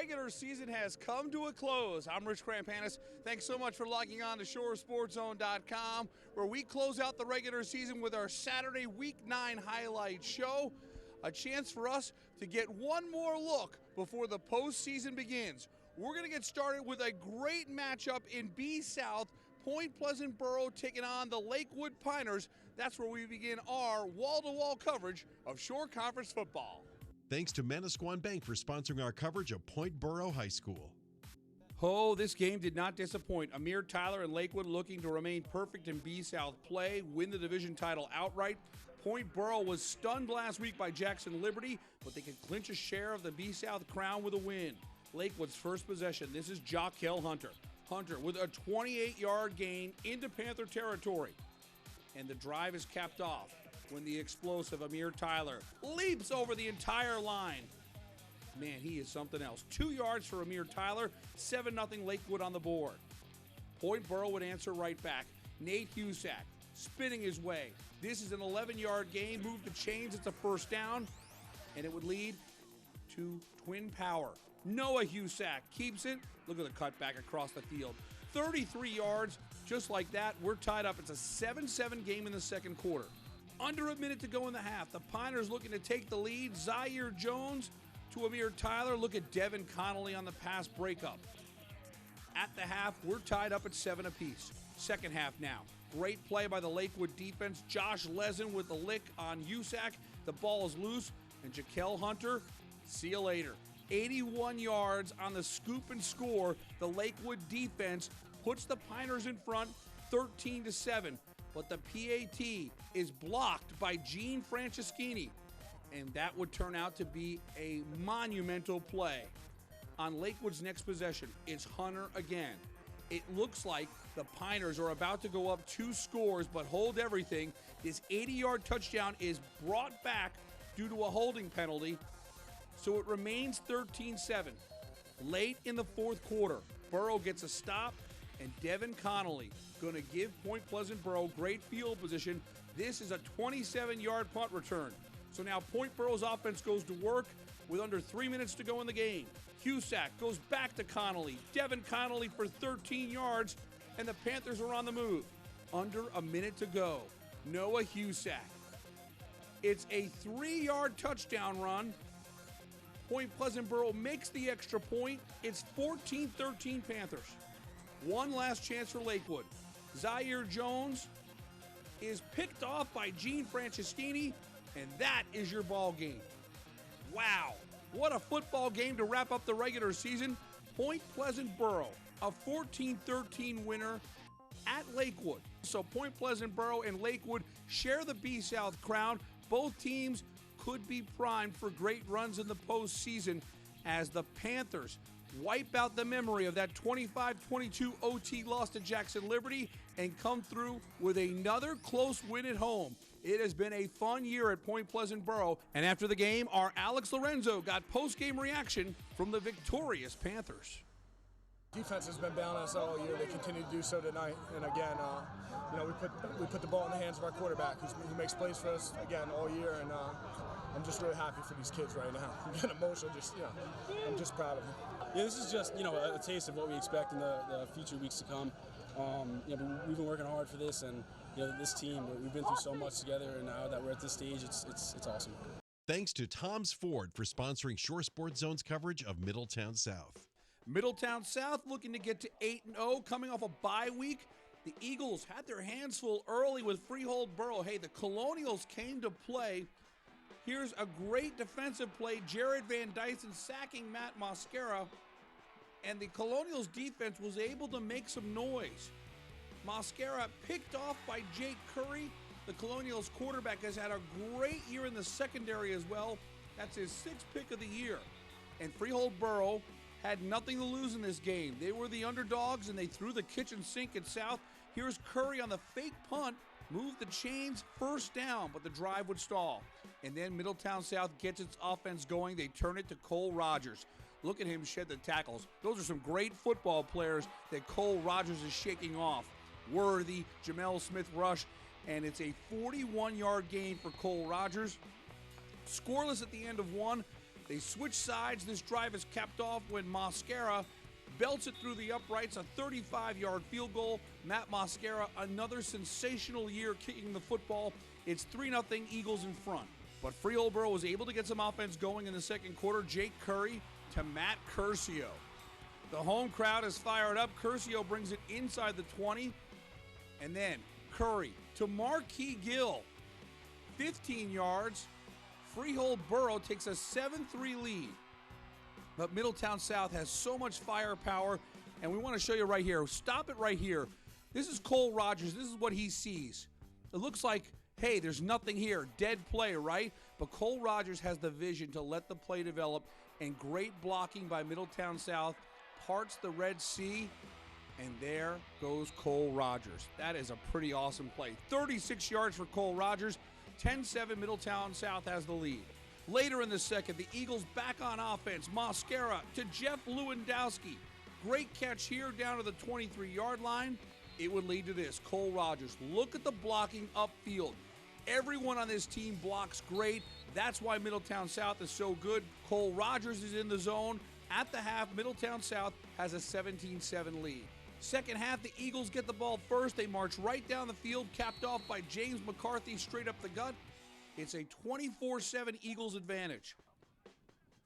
regular season has come to a close. I'm Rich Krampanis. Thanks so much for logging on to ShoreSportsZone.com, where we close out the regular season with our Saturday Week 9 highlight show. A chance for us to get one more look before the postseason begins. We're going to get started with a great matchup in B South. Point Pleasant Boro taking on the Lakewood Piners. That's where we begin our wall-to-wall coverage of Shore Conference football. Thanks to Manasquan Bank for sponsoring our coverage of Point Boro High School. Oh, this game did not disappoint. Amir Tyler and Lakewood looking to remain perfect in B South play, win the division title outright. Point Boro was stunned last week by Jackson Liberty, but they could clinch a share of the B South crown with a win. Lakewood's first possession, this is Jaquel Hunter. Hunter with a 28-yard gain into Panther territory. And the drive is capped off when the explosive Amir Tyler leaps over the entire line. Man, he is something else. 2 yards for Amir Tyler, 7-0 Lakewood on the board. Point Boro would answer right back. Nate Husak spinning his way. This is an 11-yard gain, move the chains, it's a first down, and it would lead to twin power. Noah Husak keeps it. Look at the cutback across the field. 33 yards, just like that. We're tied up. It's a 7-7 game in the second quarter. Under a minute to go in the half. The Piners looking to take the lead. Zaire Jones to Amir Tyler. Look at Devin Connolly on the pass breakup. At the half, we're tied up at 7 apiece. Second half now. Great play by the Lakewood defense. Josh Lesin with the lick on Husak. The ball is loose. And Jaquel Hunter, see you later. 81 yards on the scoop and score. The Lakewood defense puts the Piners in front 13-7. But the PAT is blocked by Gene Franceschini. And that would turn out to be a monumental play. On Lakewood's next possession, it's Hunter again. It looks like the Piners are about to go up 2 scores, but hold everything. This 80-yard touchdown is brought back due to a holding penalty. So it remains 13-7. Late in the fourth quarter, Boro gets a stop, and Devin Connolly going to give Point Pleasant Boro great field position. This is a 27-yard punt return. So now Point Boro's offense goes to work with under 3 minutes to go in the game. Husak goes back to Connolly. Devin Connolly for 13 yards, and the Panthers are on the move. Under a minute to go. Noah Husak. It's a 3-yard touchdown run. Point Pleasant Boro makes the extra point. It's 14-13 Panthers. One last chance for Lakewood. Zaire Jones is picked off by Gene Franceschini, and that is your ball game. Wow, what a football game to wrap up the regular season. Point Pleasant Boro, a 14-13 winner at Lakewood. So Point Pleasant Boro and Lakewood share the B South crown. Both teams could be primed for great runs in the postseason as the Panthers wipe out the memory of that 25-22 OT loss to Jackson Liberty and come through with another close win at home. It has been a fun year at Point Pleasant Boro, and after the game, our Alex Lorenzo got post-game reaction from the victorious Panthers. Defense has been bailing us all year. They continue to do so tonight. And again, we put the ball in the hands of our quarterback, who makes plays for us again all year. And I'm just really happy for these kids right now. I'm getting emotional. I'm just proud of them. Yeah, this is just a taste of what we expect in the future weeks to come. But we've been working hard for this, and this team, we've been through so much together. And now that we're at this stage, it's awesome. Thanks to Tom's Ford for sponsoring Shore Sports Zone's coverage of Middletown South. Middletown South looking to get to 8-0, coming off a bye week. The Eagles had their hands full early with Freehold Boro. Hey, the Colonials came to play. Here's a great defensive play. Jared Van Dyson sacking Matt Mosquera. And the Colonials defense was able to make some noise. Mosquera picked off by Jake Curry. The Colonials quarterback has had a great year in the secondary as well. That's his 6th pick of the year. And Freehold Boro had nothing to lose in this game. They were the underdogs, and they threw the kitchen sink at South. Here's Curry on the fake punt, moved the chains, first down, but the drive would stall. And then Middletown South gets its offense going. They turn it to Cole Rogers. Look at him shed the tackles. Those are some great football players that Cole Rogers is shaking off. Worthy, Jamel Smith rush, and it's a 41-yard gain for Cole Rogers. Scoreless at the end of one. They switch sides. This drive is capped off when Mosquera belts it through the uprights, a 35-yard field goal. Matt Mosquera, another sensational year kicking the football. It's 3-0 Eagles in front. But Freehold Boro was able to get some offense going in the second quarter. Jake Curry to Matt Curcio. The home crowd is fired up. Curcio brings it inside the 20. And then Curry to Marquis Gill. 15 yards. Freehold Boro takes a 7-3 lead. But Middletown South has so much firepower, and we want to show you right here. Stop it right here. This is Cole Rogers. This is what he sees. It looks like, hey, there's nothing here. Dead play, right? But Cole Rogers has the vision to let the play develop, and great blocking by Middletown South parts the Red Sea, and there goes Cole Rogers. That is a pretty awesome play. 36 yards for Cole Rogers. 10-7, Middletown South has the lead. Later in the second, the Eagles back on offense. Mosquera to Jeff Lewandowski. Great catch here down to the 23-yard line. It would lead to this. Cole Rogers. Look at the blocking upfield. Everyone on this team blocks great. That's why Middletown South is so good. Cole Rogers is in the zone. At the half, Middletown South has a 17-7 lead. Second half, the Eagles get the ball first. They march right down the field, capped off by James McCarthy straight up the gut. It's a 24-7 Eagles advantage.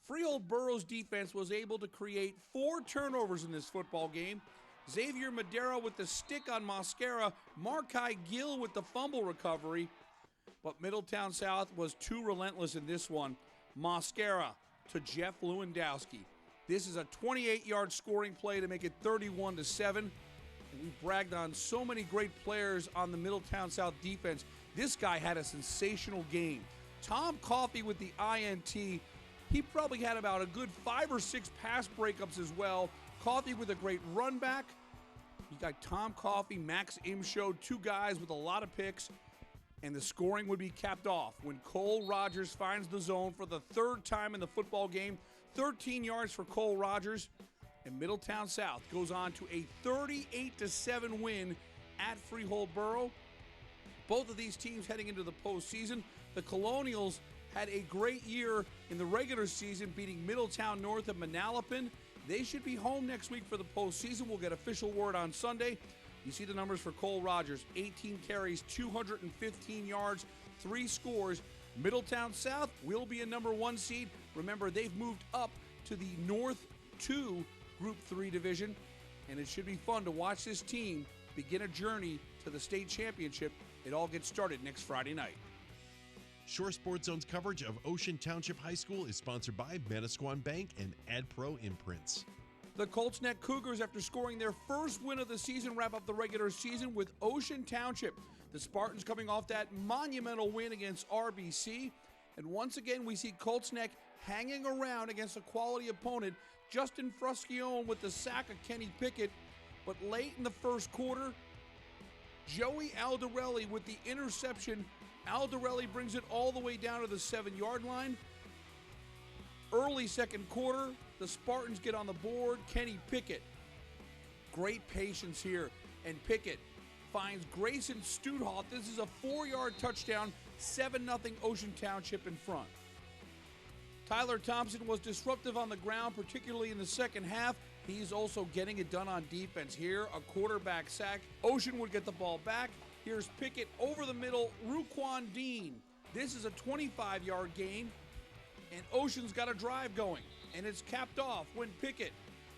Freehold Boro's defense was able to create 4 turnovers in this football game. Xavier Madera with the stick on Mosquera, Marquis Gill with the fumble recovery. But Middletown South was too relentless in this one. Mosquera to Jeff Lewandowski. This is a 28-yard scoring play to make it 31-7. And we bragged on so many great players on the Middletown South defense. This guy had a sensational game. Tom Coffey with the INT. He probably had about a good 5 or 6 pass breakups as well. Coffey with a great run back. You got Tom Coffey, Max Imshow, 2 guys with a lot of picks. And the scoring would be capped off when Cole Rogers finds the zone for the 3rd time in the football game. 13 yards for Cole Rogers. And Middletown South goes on to a 38-7 win at Freehold Boro. Both of these teams heading into the postseason. The Colonials had a great year in the regular season, beating Middletown North and Manalapan. They should be home next week for the postseason. We'll get official word on Sunday. You see the numbers for Cole Rogers. 18 carries, 215 yards, 3 scores. Middletown South will be a number 1 seed. Remember, they've moved up to the North 2 Group 3 division, and it should be fun to watch this team begin a journey to the state championship. It all gets started next Friday night. Shore Sports Zone's coverage of Ocean Township High School is sponsored by Manasquan Bank and AdPro Imprints. The Colts Neck Cougars, after scoring their first win of the season, wrap up the regular season with Ocean Township. The Spartans coming off that monumental win against RBC. And once again, we see Colts Neck hanging around against a quality opponent. Justin Fruscione with the sack of Kenny Pickett. But late in the first quarter, Joey Aldarelli with the interception. Aldarelli brings it all the way down to the 7-yard line. Early second quarter, the Spartans get on the board. Kenny Pickett, great patience here. And Pickett finds Grayson Studhoff. This is a 4-yard touchdown, 7-0 Ocean Township in front. Tyler Thompson was disruptive on the ground, particularly in the second half. He's also getting it done on defense here. A quarterback sack. Ocean would get the ball back. Here's Pickett over the middle. Ruquan Dean. This is a 25-yard gain. And Ocean's got a drive going. And it's capped off when Pickett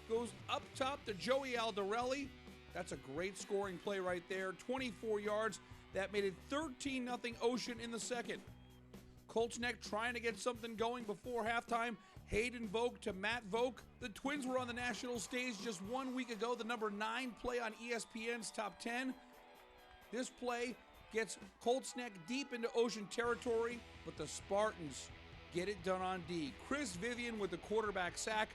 goes up top to Joey Aldarelli. That's a great scoring play right there. 24 yards. That made it 13-0 Ocean in the second. Colts Neck trying to get something going before halftime. Hayden Vogt to Matt Vogt. The Twins were on the national stage just 1 week ago. The number 9 play on ESPN's Top 10. This play gets Colts Neck deep into Ocean territory, but the Spartans get it done on D. Chris Vivian with the quarterback sack.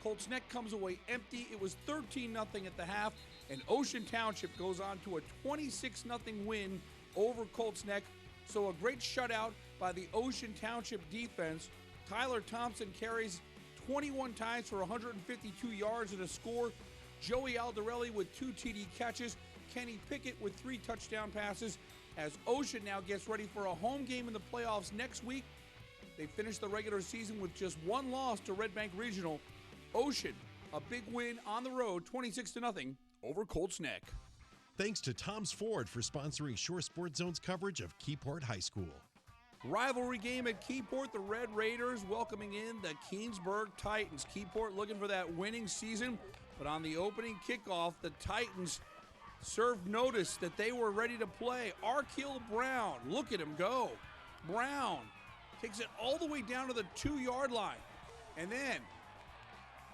Colts Neck comes away empty. It was 13-0 at the half, and Ocean Township goes on to a 26-0 win over Colts Neck. So a great shutout by the Ocean Township defense. Tyler Thompson carries 21 times for 152 yards and a score. Joey Aldarelli with 2 TD catches. Kenny Pickett with 3 touchdown passes as Ocean now gets ready for a home game in the playoffs next week They finished the regular season with just one loss to Red Bank Regional. Ocean, a big win on the road, 26-0 over Colts Neck. Thanks to Tom's Ford for sponsoring Shore Sports Zone's coverage of Keyport High School. Rivalry game at Keyport, the Red Raiders welcoming in the Keansburg Titans. Keyport looking for that winning season, but on the opening kickoff, the Titans served notice that they were ready to play. Arkeel Brown, look at him go. Brown takes it all the way down to the 2-yard line. And then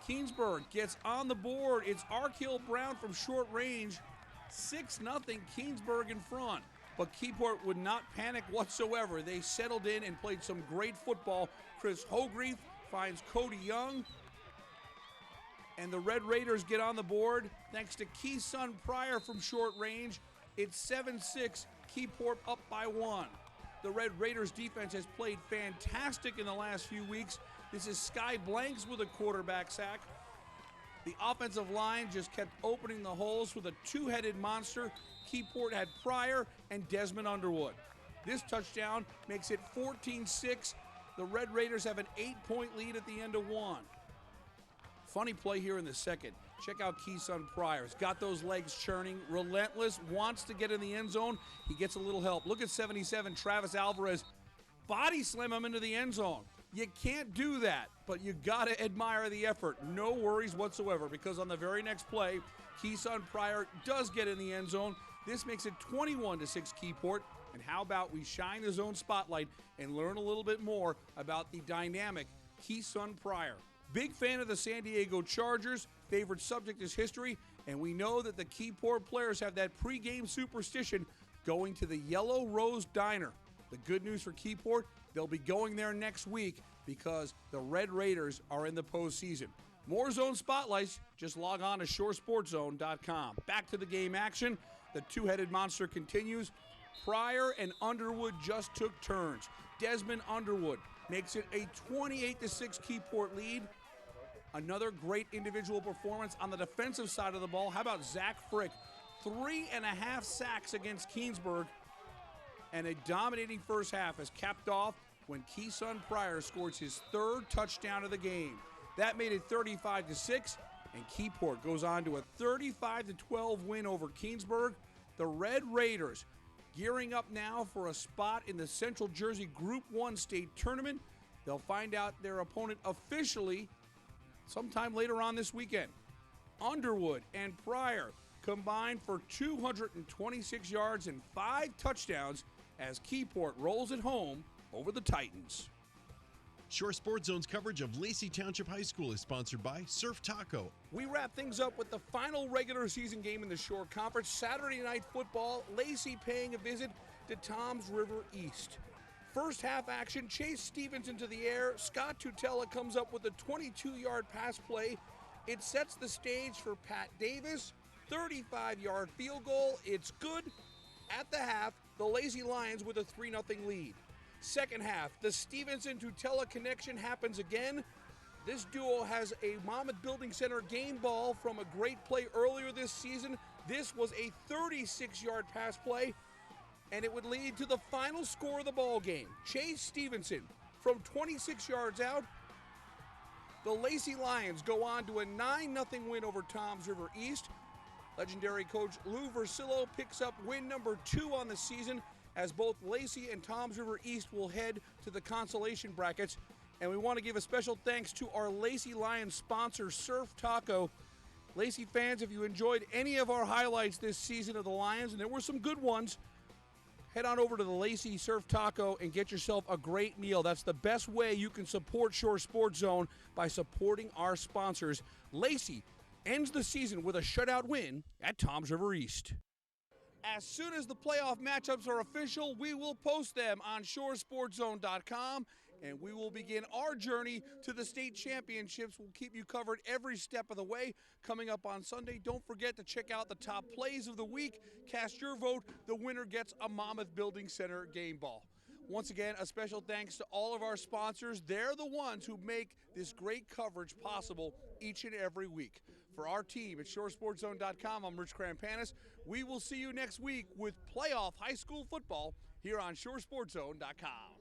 Keansburg gets on the board. It's Arkeel Brown from short range. 6-0 Keansburg in front. But Keyport would not panic whatsoever. They settled in and played some great football. Chris Hogreath finds Cody Young. And the Red Raiders get on the board thanks to Keesun Pryor from short range. It's 7-6, Keyport up by 1. The Red Raiders defense has played fantastic in the last few weeks. This is Sky Blanks with a quarterback sack. The offensive line just kept opening the holes with a two-headed monster. Keyport had Pryor and Desmond Underwood. This touchdown makes it 14-6. The Red Raiders have an 8-point lead at the end of 1. Funny play here in the second. Check out Keesun Pryor. He's got those legs churning, relentless, wants to get in the end zone. He gets a little help. Look at 77, Travis Alvarez. Body slam him into the end zone. You can't do that, but you got to admire the effort. No worries whatsoever, because on the very next play, Keesun Pryor does get in the end zone. This makes it 21-6 Keyport. And how about we shine the zone spotlight and learn a little bit more about the dynamic Keesun Pryor. Big fan of the San Diego Chargers. Favorite subject is history. And we know that the Keyport players have that pregame superstition going to the Yellow Rose Diner. The good news for Keyport, they'll be going there next week because the Red Raiders are in the postseason. More zone spotlights, just log on to shoresportszone.com. Back to the game action. The two-headed monster continues. Pryor and Underwood just took turns. Desmond Underwood makes it a 28-6 Keyport lead. Another great individual performance on the defensive side of the ball. How about Zach Frick? 3.5 sacks against Keansburg. And a dominating first half is capped off when Keesun Pryor scores his third touchdown of the game. That made it 35-6, and Keyport goes on to a 35-12 win over Keansburg. The Red Raiders gearing up now for a spot in the Central Jersey Group 1 state tournament. They'll find out their opponent officially sometime later on this weekend. Underwood and Pryor combined for 226 yards and 5 touchdowns as Keyport rolls it home over the Titans. Shore Sports Zone's coverage of Lacey Township High School is sponsored by Surf Taco. We wrap things up with the final regular season game in the Shore Conference. Saturday night football, Lacey paying a visit to Toms River East. First half action, Chase Stevens into the air. Scott Tutela comes up with a 22-yard pass play. It sets the stage for Pat Davis. 35-yard field goal. It's good. At the half, the Lacey Lions with a 3-0 lead. Second half, the Stevenson-Tutela connection happens again. This duo has a Monmouth Building Center game ball from a great play earlier this season. This was a 36-yard pass play, and it would lead to the final score of the ball game. Chase Stevenson from 26 yards out. The Lacey Lions go on to a 9-0 win over Toms River East. Legendary coach Lou Versillo picks up win number 2 on the season, as both Lacey and Toms River East will head to the consolation brackets. And we want to give a special thanks to our Lacey Lions sponsor, Surf Taco. Lacey fans, if you enjoyed any of our highlights this season of the Lions, and there were some good ones, head on over to the Lacey Surf Taco and get yourself a great meal. That's the best way you can support Shore Sports Zone, by supporting our sponsors. Lacey ends the season with a shutout win at Toms River East. As soon as the playoff matchups are official, we will post them on shoresportszone.com, and we will begin our journey to the state championships. We'll keep you covered every step of the way. Coming up on Sunday, don't forget to check out the top plays of the week. Cast your vote. The winner gets a Monmouth Building Center game ball. Once again, a special thanks to all of our sponsors. They're the ones who make this great coverage possible each and every week. For our team at shoresportszone.com, I'm Rich Krampanis. We will see you next week with playoff high school football here on shoresportszone.com.